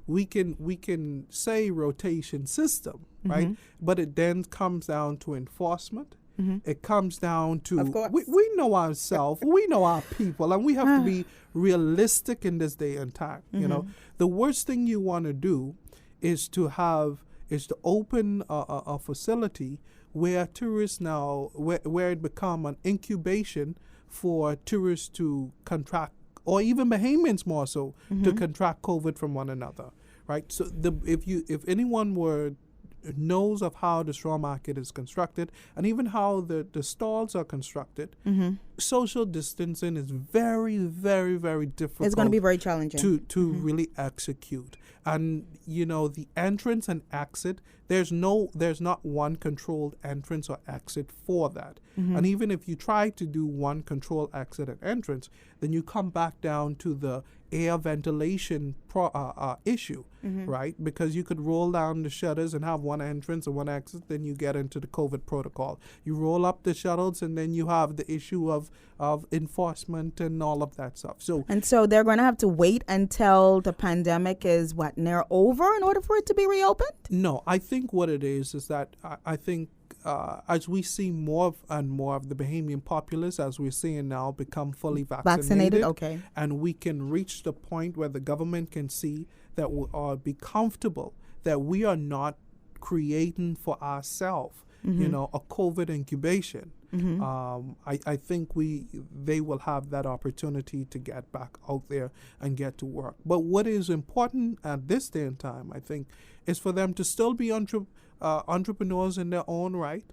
We can say rotation system, right? But it then comes down to enforcement. It comes down to we know ourselves, we know our people, and we have to be realistic in this day and time. The worst thing you want to do is to open a facility where tourists now, where it become an incubation for tourists to contract, or even Bahamians more so, to contract COVID from one another, right? So if anyone knows of how the straw market is constructed and even how the stalls are constructed, social distancing is very, very, very difficult. It's going to be very challenging to really execute. And the entrance and exit, there's not one controlled entrance or exit for that. And even if you try to do one controlled exit and entrance, then you come back down to the air ventilation issue, right? Because you could roll down the shutters and have one entrance and one exit, then you get into the COVID protocol. You roll up the shutters and then you have the issue of enforcement and all of that stuff. So they're going to have to wait until the pandemic is near over in order for it to be reopened? No, I think what it is that I think as we see more and more of the Bahamian populace, as we're seeing now, become fully vaccinated, okay, and we can reach the point where the government can see that we are be comfortable that we are not creating for ourselves, a COVID incubation. I think they will have that opportunity to get back out there and get to work. But what is important at this day and time, I think, is for them to still be entrepreneurs in their own right.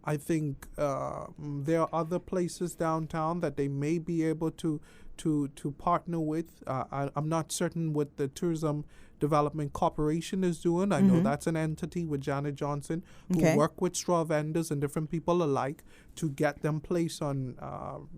I think there are other places downtown that they may be able to to partner with. I'm not certain what the Tourism Development Corporation is doing. I know that's an entity with Janet Johnson who work with straw vendors and different people alike to get them placed on,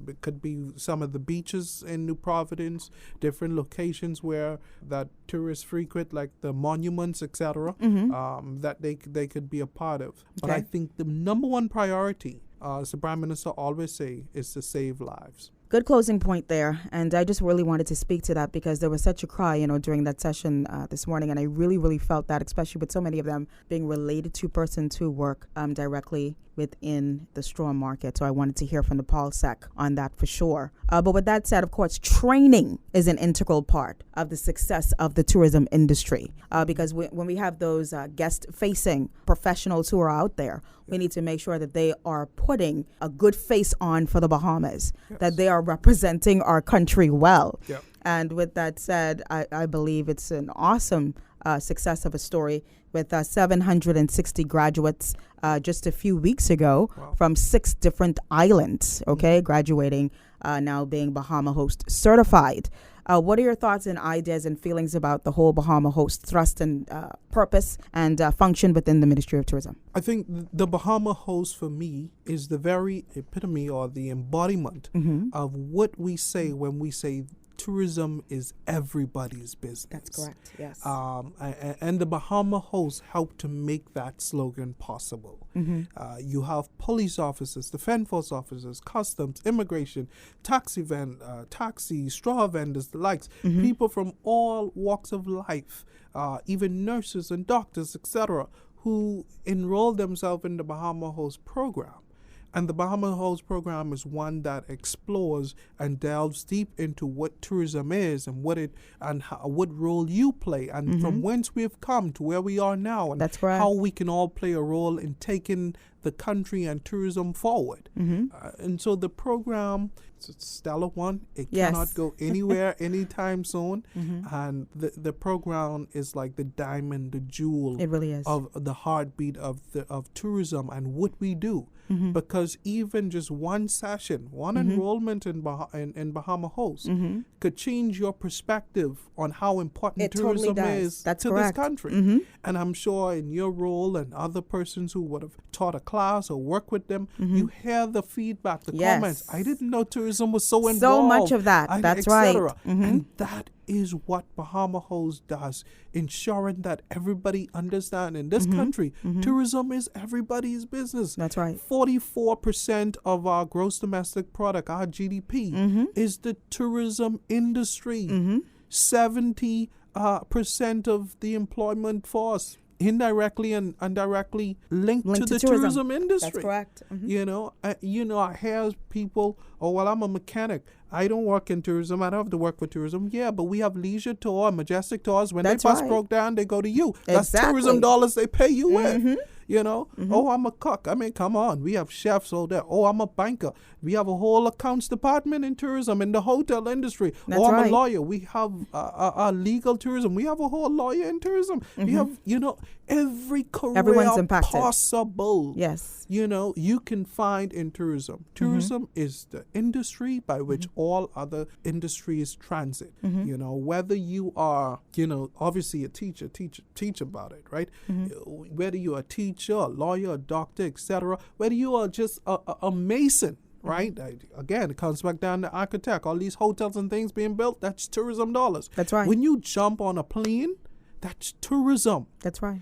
it could be some of the beaches in New Providence, different locations where that tourists frequent, like the monuments, etc., that they could be a part of. But I think the number one priority, as the Prime Minister always say, is to save lives. Good closing point there. And I just really wanted to speak to that because there was such a cry, during that session this morning. And I really, really felt that, especially with so many of them being related to persons who work directly within the straw market. So I wanted to hear from the PolSec on that for sure. But with that said, of course, training is an integral part of the success of the tourism industry. Because when we have those guest-facing professionals who are out there, we need to make sure that they are putting a good face on for the Bahamas, that they are representing our country well. Yep. And with that said, I believe it's an awesome success of a story with 760 graduates just a few weeks ago from 6 different islands, graduating, now being Bahama Host certified. What are your thoughts and ideas and feelings about the whole Bahama Host thrust and purpose and function within the Ministry of Tourism? I think the Bahama Host for me is the very epitome or the embodiment of what we say when we say tourism is everybody's business. That's correct, yes. And the Bahama Host helped to make that slogan possible. You have police officers, defense force officers, customs, immigration, taxi, straw vendors, the likes, people from all walks of life, even nurses and doctors, etc., who enroll themselves in the Bahama Host program. And the Bahama Host program is one that explores and delves deep into what tourism is and what role you play, and from whence we have come to where we are now, and how we can all play a role in taking the country and tourism forward. And so the program, it's a stellar one. It cannot go anywhere anytime soon. And the program is like the diamond, the jewel. It really is. Of the heartbeat of tourism and what we do. Because even just one session, one enrollment in Bahama Host could change your perspective on how important tourism is to this country. And I'm sure in your role and other persons who would have taught a class or worked with them, you hear the feedback, the comments. I didn't know tourism was so involved. So much of that. That's right. And that is what Bahama Host does, ensuring that everybody understands in this country, tourism is everybody's business. That's right. 44% of our gross domestic product, our GDP, is the tourism industry. 70% of the employment force, indirectly and indirectly linked to the tourism industry. That's correct. I hear people, I'm a mechanic. I don't work in tourism. I don't have to work for tourism. Yeah, but we have leisure tour, majestic tours. When their bus broke down, they go to you. That's tourism dollars they pay you with. I'm a cook. I mean, come on. We have chefs all there. I'm a banker. We have a whole accounts department in tourism, in the hotel industry. I'm a lawyer. We have a legal tourism. We have a whole lawyer in tourism. We have, every career possible. Yes. You can find in tourism. Tourism is the industry by which all other industries transit. Whether you are, obviously a teacher, teach about it, right? Whether you're a teacher, a lawyer, a doctor, etc. Whether you are just a mason, right? Again, it comes back down to architect. All these hotels and things being built, that's tourism dollars. That's right. When you jump on a plane, that's tourism. That's right.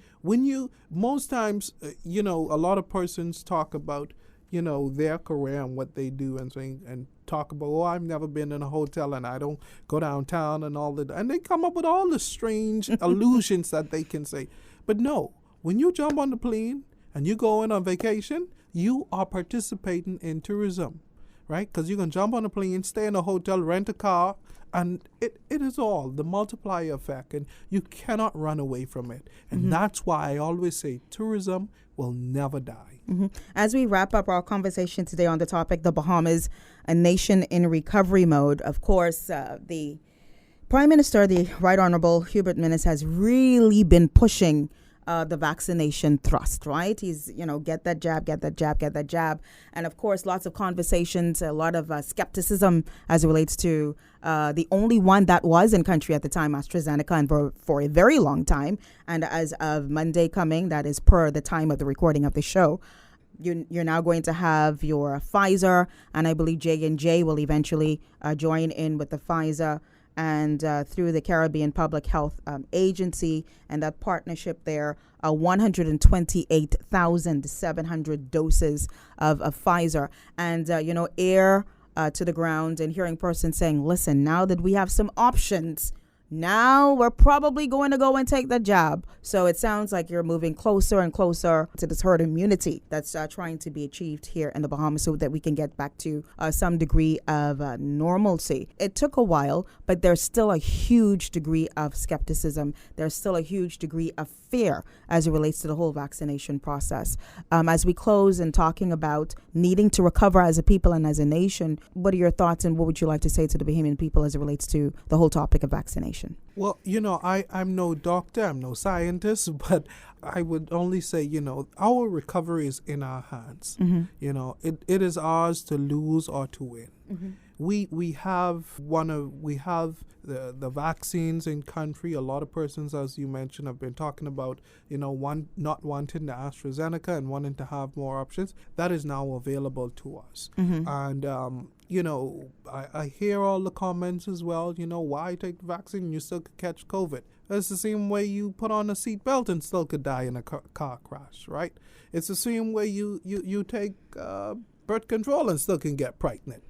Most times, a lot of persons talk about, their career and what they do and talk about, I've never been in a hotel and I don't go downtown and all that. And they come up with all the strange allusions that they can say. But no, when you jump on the plane and you go in on vacation, you are participating in tourism, right? Because you can jump on a plane, stay in a hotel, rent a car, and it is all the multiplier effect, and you cannot run away from it. And that's why I always say tourism will never die. As we wrap up our conversation today on the topic, the Bahamas, a nation in recovery mode, of course, the Prime Minister, the Right Honorable Hubert Minnis, has really been pushing the vaccination thrust, right? He's, get that jab, get that jab, get that jab. And of course, lots of conversations, a lot of skepticism as it relates to the only one that was in country at the time, AstraZeneca, and for a very long time. And as of Monday coming, that is per the time of the recording of the show, you're now going to have your Pfizer, and I believe J&J will eventually join in with the Pfizer and through the Caribbean Public Health Agency and that partnership there, 128,700 doses of Pfizer. And, ear to the ground and hearing persons saying, listen, now that we have some options, now we're probably going to go and take the jab. So it sounds like you're moving closer and closer to this herd immunity that's trying to be achieved here in the Bahamas so that we can get back to some degree of normalcy. It took a while, but there's still a huge degree of skepticism. There's still a huge degree of fear as it relates to the whole vaccination process. As we close and talking about needing to recover as a people and as a nation, what are your thoughts and what would you like to say to the Bahamian people as it relates to the whole topic of vaccination? Well, I'm no doctor, I'm no scientist, but I would only say, our recovery is in our hands. Mm-hmm. It is ours to lose or to win. Mm-hmm. We have the vaccines in country. A lot of persons, as you mentioned, have been talking about, not wanting the AstraZeneca and wanting to have more options. That is now available to us. Mm-hmm. And, I hear all the comments as well, why take the vaccine? You still could catch COVID. It's the same way you put on a seatbelt and still could die in a car crash, right? It's the same way you take birth control and still can get pregnant.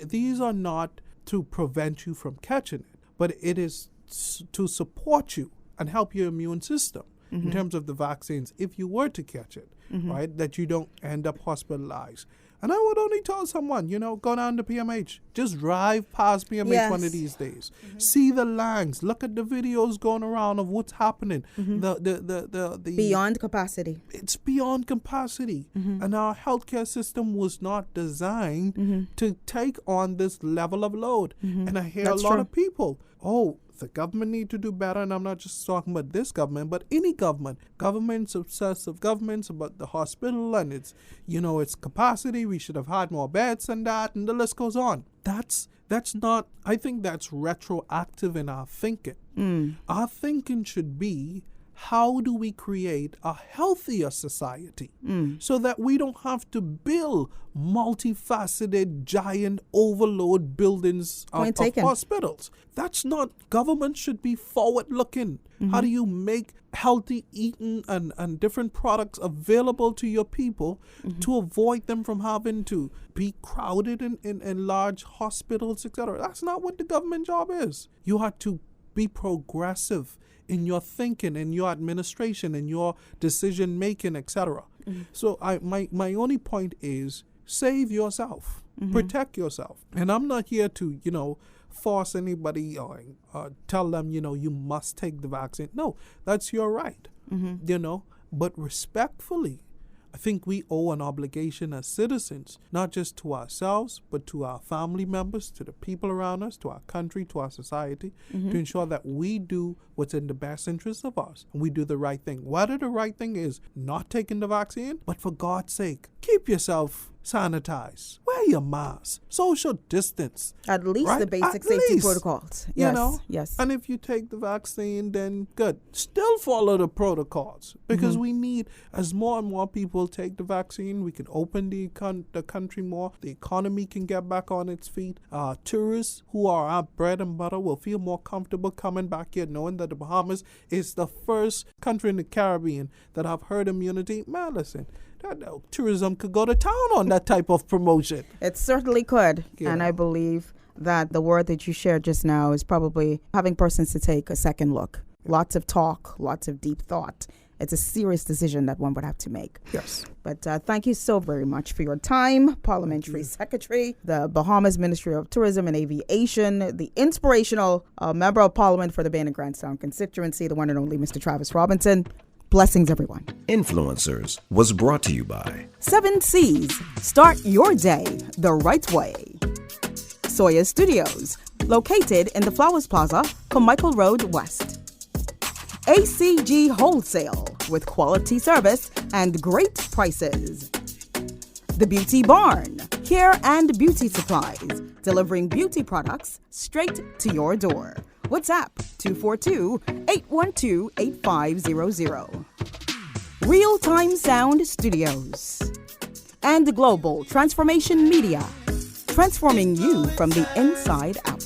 These are not to prevent you from catching it, but it is to support you and help your immune system mm-hmm. in terms of the vaccines if you were to catch it, mm-hmm. right, that you don't end up hospitalized. And I would only tell someone, go down to PMH. Just drive past PMH one of these days. Mm-hmm. See the lines. Look at the videos going around of what's happening. Mm-hmm. The beyond capacity. It's beyond capacity. Mm-hmm. And our healthcare system was not designed mm-hmm. to take on this level of load. Mm-hmm. And I hear That's a lot true. Of people, the government need to do better, and I'm not just talking about this government, but any government's obsessive governments about the hospital and its capacity. We should have had more beds and that, and the list goes on. That's not, I think that's retroactive in our thinking. Our thinking should be, how do we create a healthier society so that we don't have to build multifaceted, giant overload buildings of hospitals? That's not, government should be forward-looking. Mm-hmm. How do you make healthy eating and different products available to your people mm-hmm. to avoid them from having to be crowded in large hospitals, etc.? That's not what the government job is. You have to be progressive in your thinking, in your administration, in your decision making, etc. Mm-hmm. So my only point is, save yourself, mm-hmm. protect yourself. And I'm not here to, force anybody or tell them, you must take the vaccine. No, that's your right, mm-hmm. But respectfully, I think we owe an obligation as citizens, not just to ourselves, but to our family members, to the people around us, to our country, to our society, mm-hmm. to ensure that we do what's in the best interest of us and we do the right thing. Whether the right thing is not taking the vaccine, but for God's sake, keep yourself sanitized. Wear your mask. Social distance. At least right? the basic safety protocols. Yes. Yes. And if you take the vaccine, then good. Still follow the protocols because mm-hmm. we need, as more and more people take the vaccine, we can open the country more. The economy can get back on its feet. Tourists who are our bread and butter will feel more comfortable coming back here, knowing that the Bahamas is the first country in the Caribbean that have herd immunity. Man, listen. Tourism could go to town on that type of promotion. It certainly could. Yeah. And I believe that the word that you shared just now is probably having persons to take a second look. Yeah. Lots of talk, lots of deep thought. It's a serious decision that one would have to make. Yes. But thank you so very much for your time, Parliamentary Secretary, the Bahamas Ministry of Tourism and Aviation, the inspirational Member of Parliament for the Bain and Grandstown constituency, the one and only Mr. Travis Robinson. Blessings, everyone. Influencers was brought to you by 7 C's. Start your day the right way. Soya Studios, located in the Flowers Plaza, Carmichael Road West. ACG Wholesale, with quality service and great prices. The Beauty Barn, hair and beauty supplies, delivering beauty products straight to your door. WhatsApp 242-812-8500. Real-Time Sound Studios and Global Transformation Media, transforming you from the inside out.